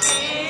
Okay.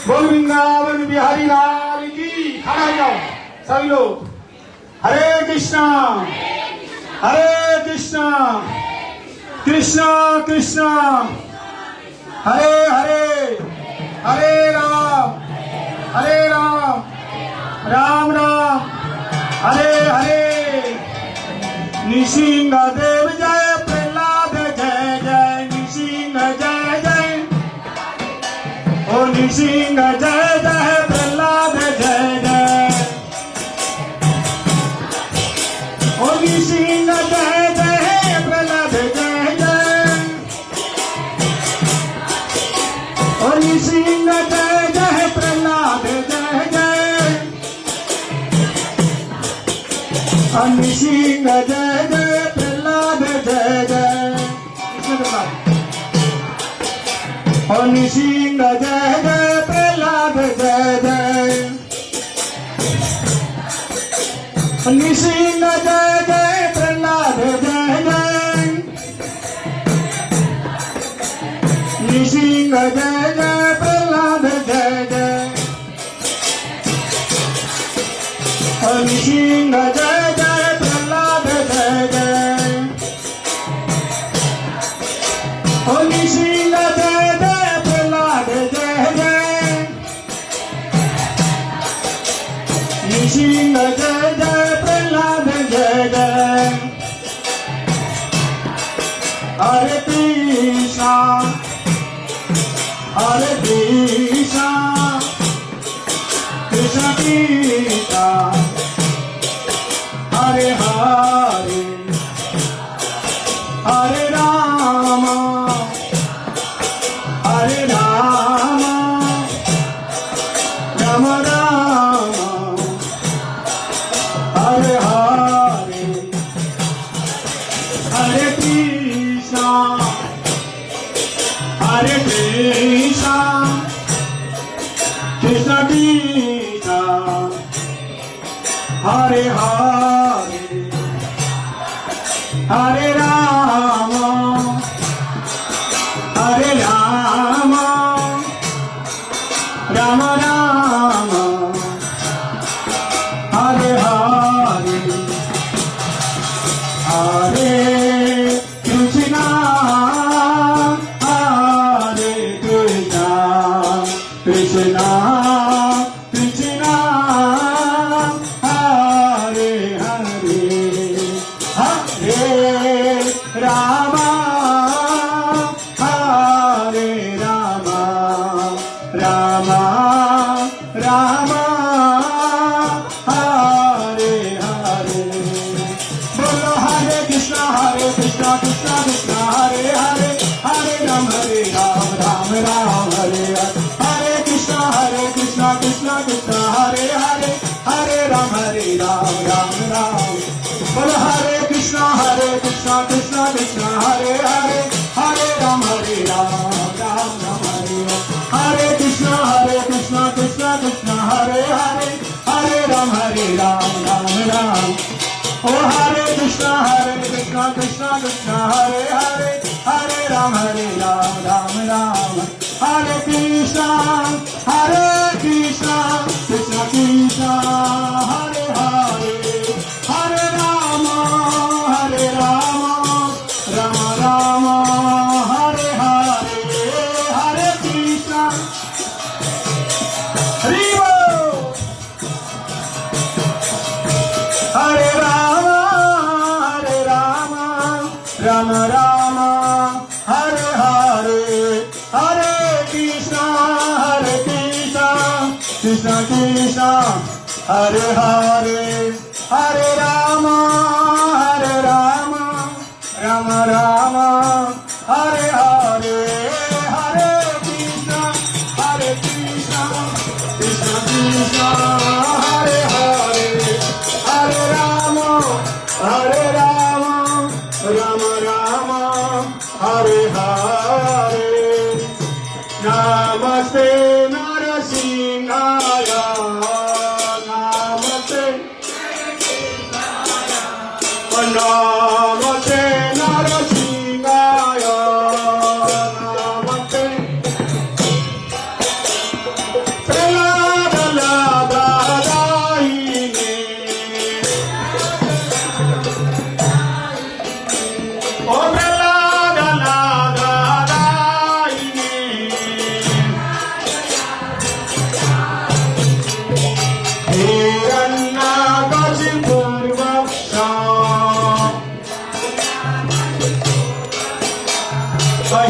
बोल वृंदावन बिहारी लाल की। खड़ा हो जाओ सभी लोग। हरे कृष्णा कृष्णा कृष्णा हरे हरे, हरे राम राम राम हरे हरे। निसिंह देव जय, प्रहलाद जय जय, निसिंह जय जय, ओ निसिंह जय जय, प्रहलाद जय जय, ओ निसिंह जय जय, प्रहलाद जय जय, ओ निसिंह जय जय, प्रहलाद जय जय, ओ निसिंह जय जय, प्रहलाद जय जय, ओ निसिंह जय जय, प्रहलाद जय जय, निसिंह जय जय, प्रहलाद जय जय, निसिंह जय जय, प्रहलाद जय जय, निसिंह जय जय, प्रहलाद जय जय, निसिंह जय जय, प्रहलाद जय जय, निसिंह जय जय, प्रहलाद जय जय। हरे कृष्णा कृष्ण कृष्णा हरे हरे, हरे राम राम राम हरे हरे, हरे कृष्णा कृष्ण कृष्णा हरे हरे, हरे राम राम राम हरे हरे, हरे कृष्णा कृष्णा कृष्णा हरे हरे, हरे राम राम राम हरे हरे। बोलो हरे कृष्णा कृष्णा कृष्णा हरे हरे, हरे राम राम हरे हरे, हरे कृष्णा कृष्णा कृष्णा हरे हरे, हरे राम राम। बोलो हरे कृष्णा कृष्णा कृष्णा हरे हरे, हरे राम राम हरे हरे, हरे कृष्णा कृष्णा कृष्णा हरे हरे, हरे राम राम। ओ हरे कृष्णा कृष्णा कृष्णा हरे हरे, हरे राम राम। हरे कृष्णा कृष्णा कृष्णा हरे हरे, हरे राम राम राम हरे हरे, हरे कृष्णा हरि बोल, हरे राम राम राम हरे हरे, हरे कृष्णा कृष्णा कृष्णा हरे हरे, हरे राम राम राम हरे हरे, हरे कृष्णा कृष्णा कृष्णा हरे हरे, हरे राम राम राम हरे हरे। नमस्ते नरसिंहाय, नमस्ते नरसिंहाय, नमस्ते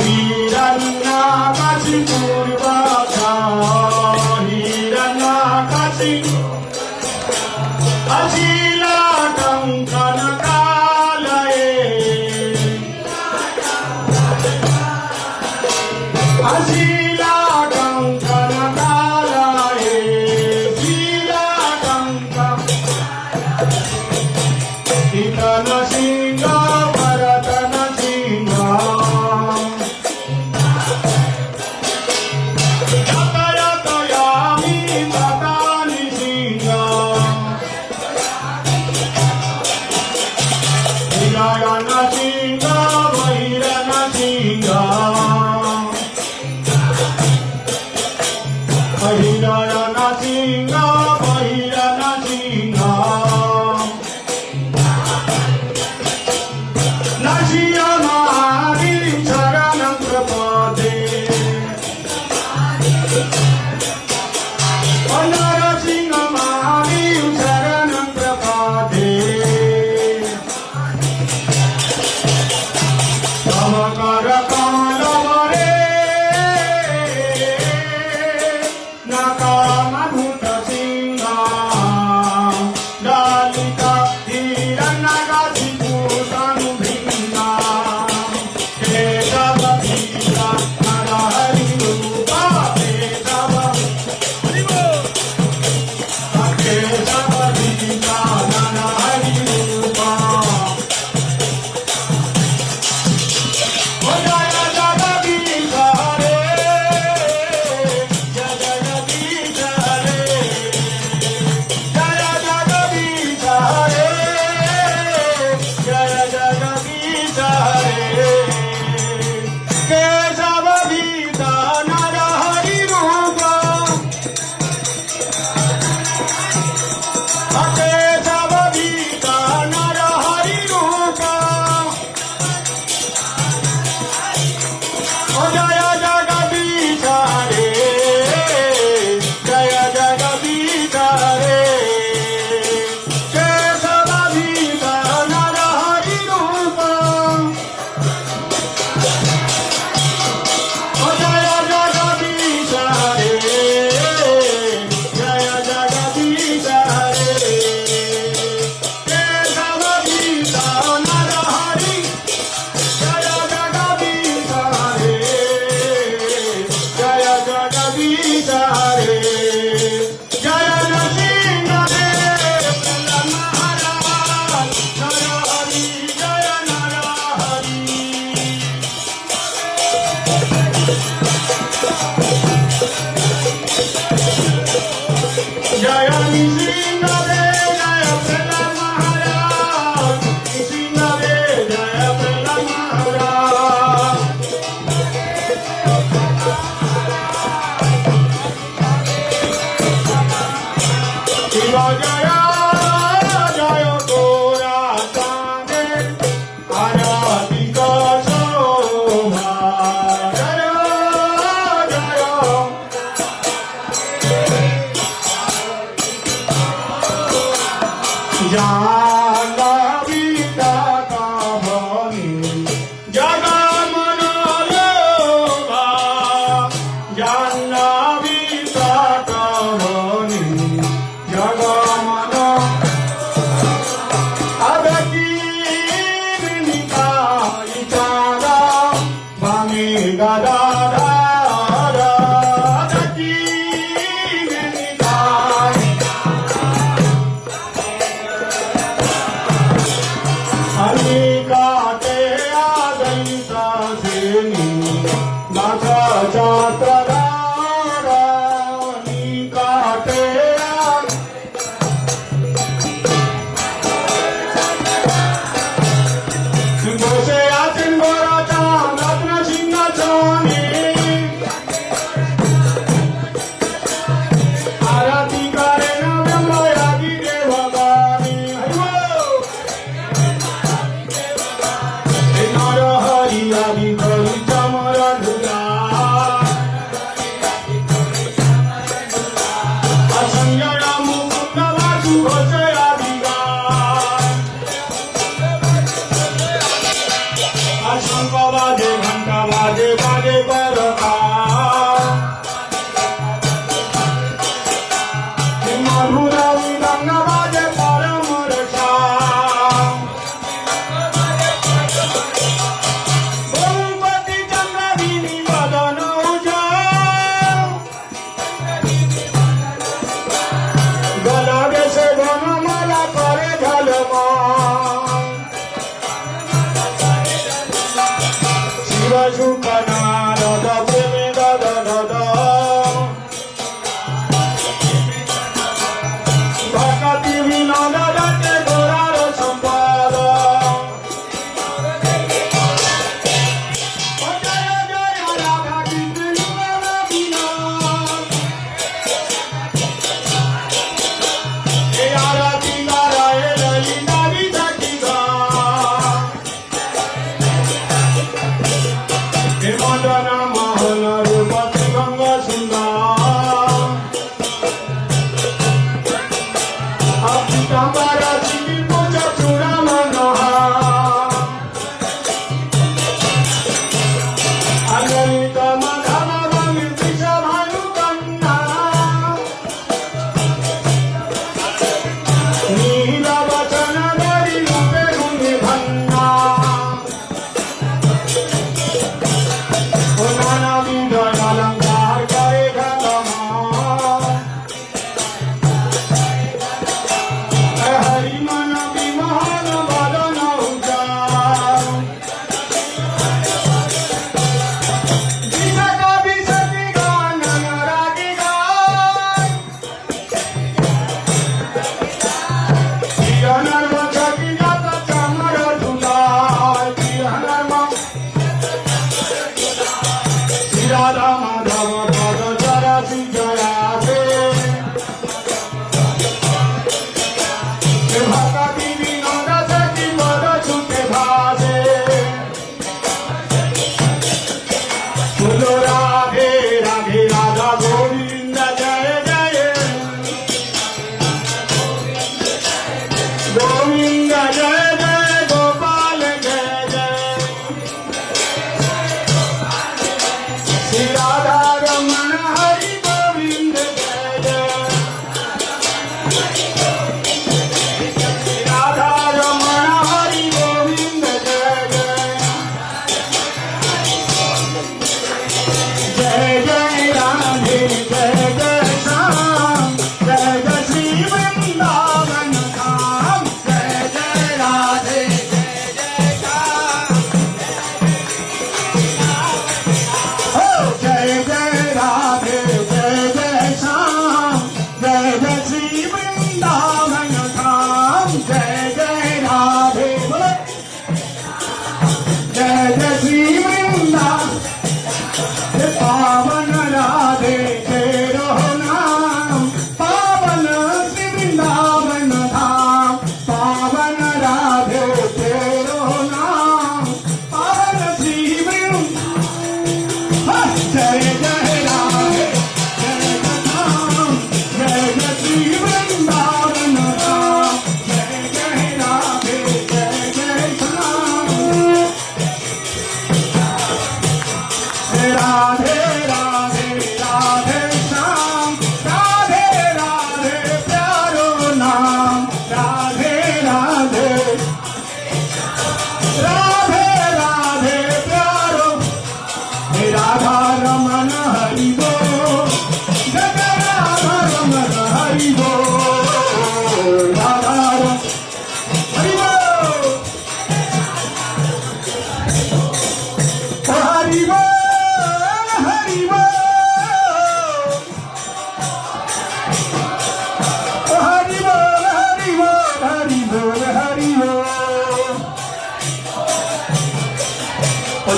हिरण्यकाशी पूर्वक हिरण्यकाशी अशिला कंकण कालये अशिला कंकण कालये शिला कंकण इतन सिंह भरतन सिंह यातायातयामि ततानि सिंह हिरण्य सिंह भैरन सिंह हिरण्य सिंह भैरन सिंह नशिया महावीर शरणं प्रपदे नरसिंह महावीर शरणं प्रपदे तव कर कमलवरे नकामभूत सिंह ललिता हिरण्यकाशी भूषणभिन्ना केशव गीता नरहरि रूपा केशव गीता नरहरि रूपा जय जगदीश हरे जय जगदीश हरे जय जगदीश हरे जय जगदीश हरे केशव गीता नरहरि रूपा केशव गीता नरहरि रूपा जय जगदीश हरे जय जगदीश हरे केशव गीता नरहरि रूपा जय जगदीश हरे जय जगदीश हरे केशव गीता नरहरि जय जगदीश हरे जय जगदीश हरे जय नरसिंहदेव महाराज नरहरि जय नरहरि जय नृसिंहदेव जय महाराज नृसिंहदेव जय महाराज शिव जय जय गोरा कांदे आरती का शोभा जय जय जाह्नवी दाता भनी जगमन लोभा जाह्नवी दाता भनी जगमन अदकी विनिता इचारा भमी गदाधार अदकी विनिता अनिकाते आदयिता सेनी नाथा जात्रधार अनिकाते गोसे आचिन गोरा चाम रत्न सिंह चानी आरती करे न ब्रह्मयागी देवगानी नरहरि आदि करि चमर धुरा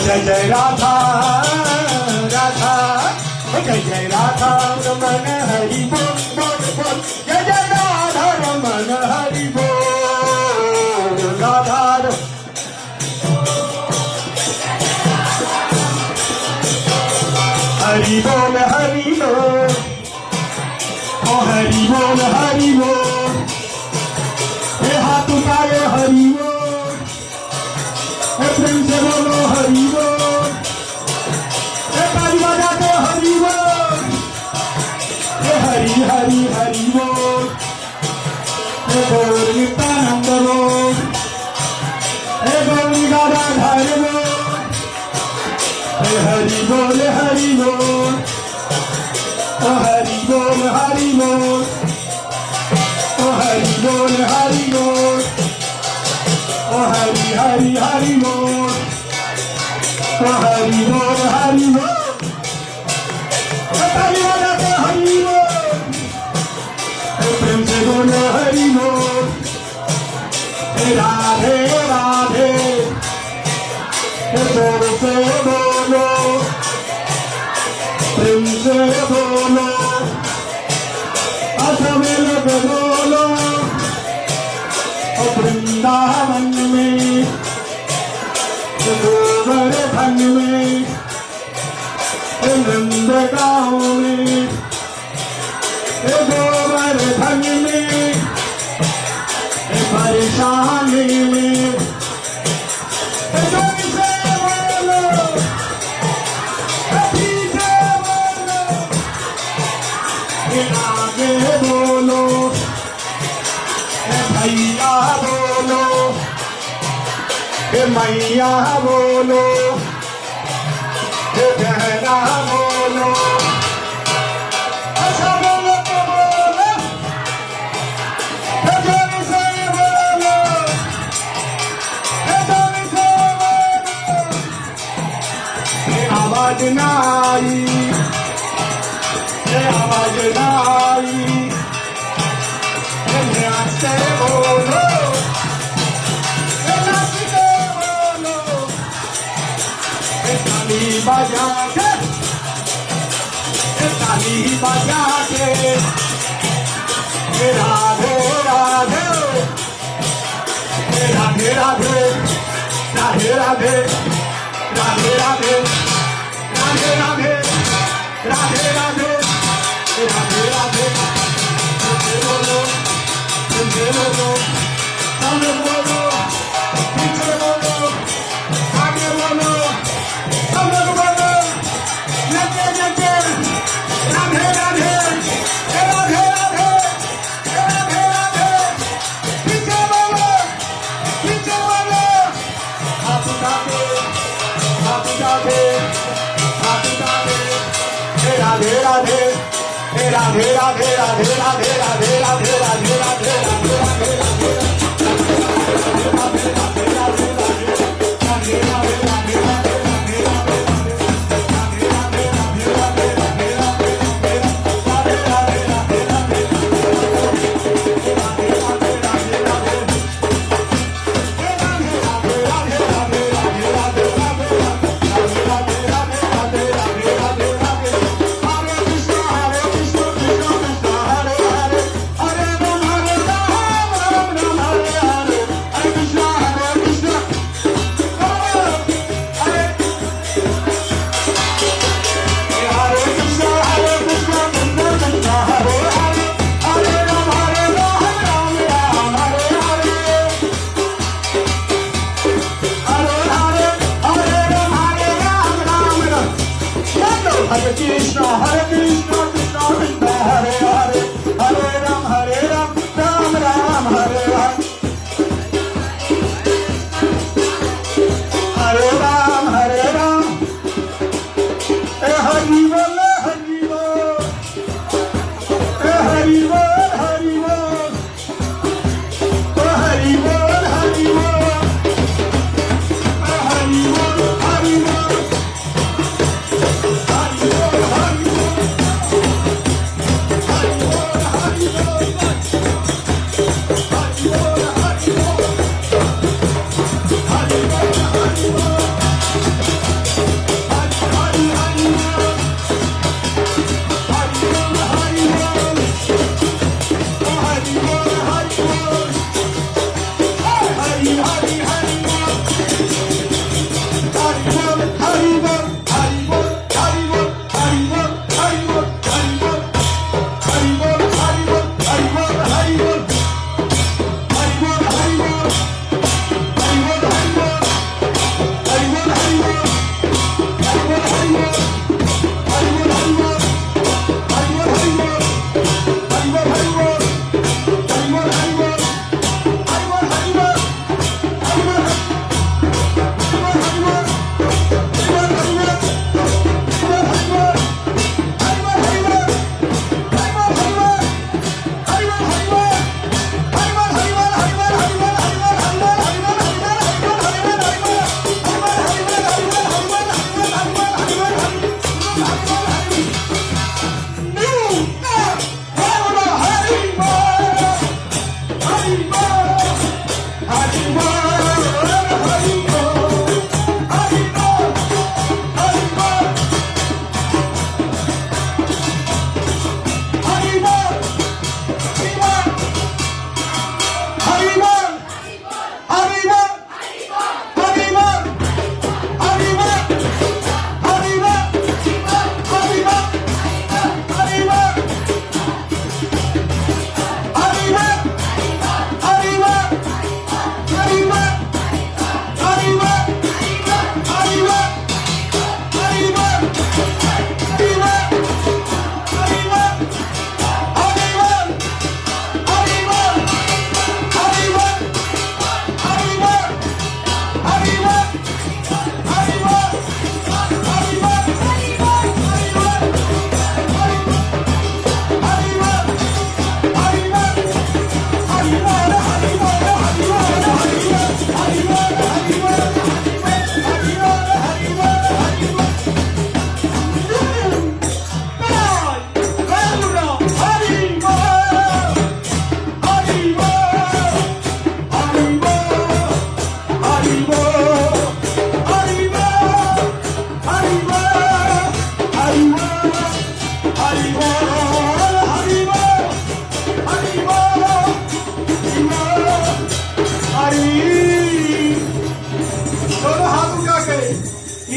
जय जय राधा राधा जय जय राधा रमन हरि बोल बोल बोल जय जय राधा रमन हरि बोल राधा हरि बोल ओ हरि बोल हे हाथ उठाए हरि बोल हे प्रेम से बोलो हरि बोल हे ताली बजाते हरि बोल हे हरि हरि हरि बोल हे गौर नित्यानंद बोल हे गौरी गाधाधर बोल हे हरि बोल ओ हरि बोल ओ हरि बोल ओ हरि हरि हरि बोल ओ हरि बोल हरि बोल ताली बजाते हरि बोल प्रेम से बोलो हरि बोल राधे राधे जोर से बोलो प्रेम से बोलो सभी लोग बोलो वृंदावन में गोवर्धन में नंद गाँव में गोवर्धन में परेशानी में जोर से बोलो पीछे बोलो आगे बोलो भैया बोलो मैया बोलो बहना बोलो सब लोग बोलो जोर से बोलो जोर से बोलो आवाज ना आई आवाज ना आई नाचते बोलो नाचते बोलो ताली बजा के राधे राधे राधे राधे राधे राधे राधे राधे राधे राधे राधे राधे राधे राधे बोलो बोलो सामने बोलो पीछे बोलो आगे बोलो सब लोग बोलो नचे नचे राधे राधे राधे राधे राधे राधे पीछे बोलो हाथ उठाके Radhe Radhe Radhe Radhe Radhe Radhe Radhe Radhe Radhe Radhe Radhe Hare Krishna, Krishna Krishna, Hare Hare, Hare Ram, Ram Ram, Hare Hare. Hare Ram, Hari Bol, Hari Bol, Hari Bol, Hari Bol, Hari Bol, Hari Bol, Hari Bol, Hari Bol.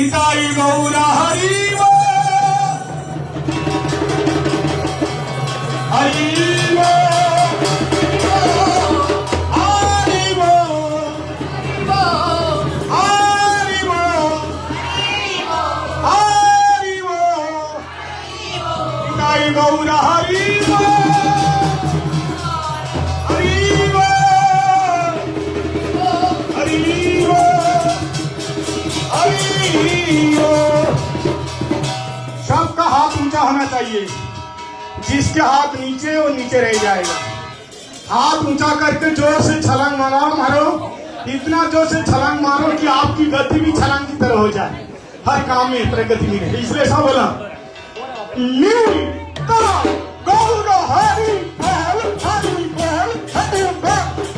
Nitai गौर हरि हरि गौर हरि सबका हाथ ऊंचा होना चाहिए। जिसके हाथ नीचे वो नीचे रह जाएगा। हाथ ऊंचा करके जोर से छलांग मारो, इतना जोर से छलांग मारो कि आपकी गति भी छलांग की तरह हो जाए, हर काम में प्रगति मिले। इसलिए सब बोला गौर हरि बोल, हरि बोल, हरि बोल,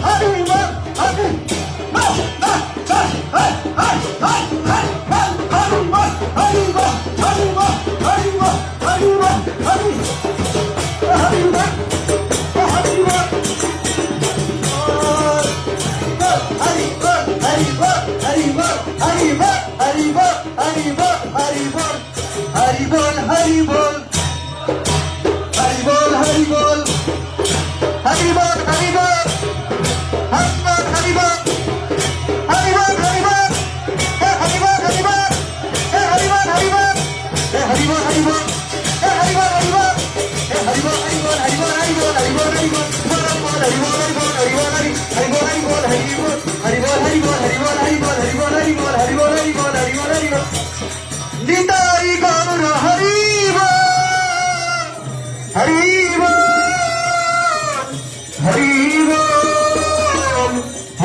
हरि बोल, हरि निताई गौर हरि हरि हरि निताई गौर हरि हरि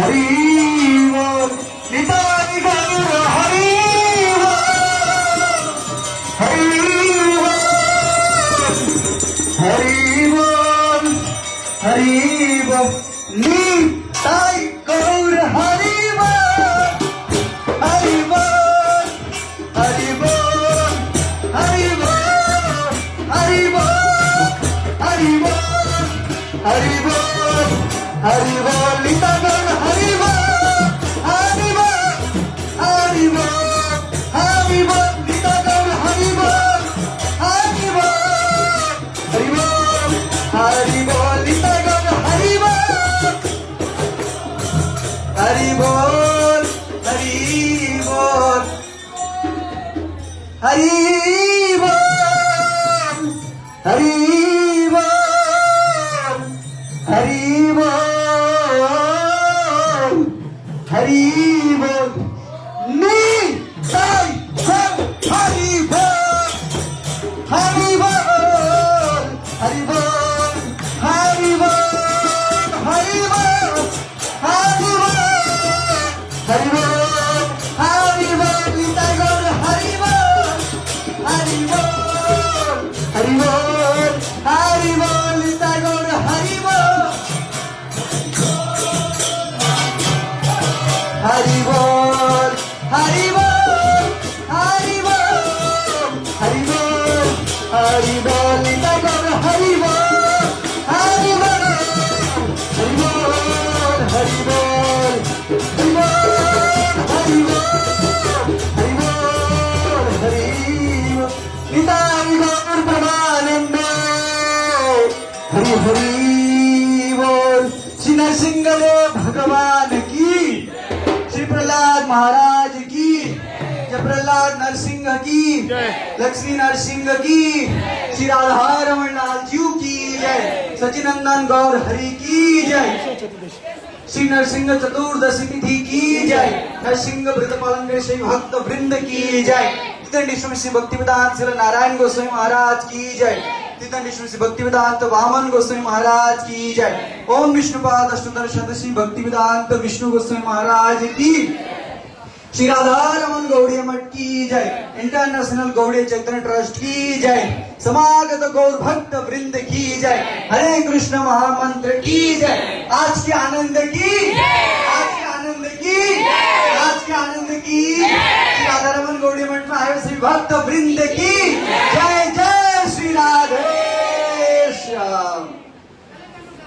हरि निताई गौर हरि हरि बोल नीता गौर हरि बोल, हरि बोल, हरि बोल, हरि बोल नीता गौर हरि बोल, हरि बोल, हरि बोल, हरि बोल नीता गौर हरि बोल, हरि बोल, हरि बोल, हरि बोल, हरि हरि बोल, हरि बोल, निताई गौर हरि बोल, हरि बोल, हरि बोल, हरि बोल, हरि बोल, हरि बोल, हरि बोल, हरि बोल, निताई गौर हरि बोल, हरि बोल, हरि बोल, हरि बोल, निताई गौर हरि बोल, हरि बोल, हरि बोल, हरि बोल, हरि बोल, हरि बोल, निताई गौर हरि बोल, हरि बोल, हरि बोल, हरि बोल, हरि बोल, हरि बोल, हरि बोल, हरि बोल, निताई गौर परमानंद, हरि हरि बोल। श्री नरसिंह भगवान की, श्री प्रहलाद महाराज की, जय प्रहलाद नरसिंह की, लक्ष्मी नरसिंह की, श्री राधा रमन लाल जी की जय, सचिनंदन गौर हरि की जय, श्री नरसिंह चतुर्दशी तिथि की जय, नरसिंह व्रत पालन के श्री भक्त वृंद की जय, तितंडी श्री भक्तिवेदांत श्री नारायण गोस्वामी महाराज की जय, तितंडी श्री भक्तिवेदांत वामन गोस्वामी महाराज की जय, ओम विष्णुपाद अष्टोत्तर शत श्री भक्तिवेदांत विष्णु गोस्वामी महाराज की, श्री राधा रमन गौड़िया मठ की जय, इंटरनेशनल गौड़िया चैतन्य ट्रस्ट की जय, समागत गौर भक्त वृंद की जय, हरे कृष्ण महामंत्र की जय, आज के आनंद की, आज के आनंद की, आज के आनंद की, श्री राधा रमन गौड़िया मठ में आए श्री भक्त वृंद की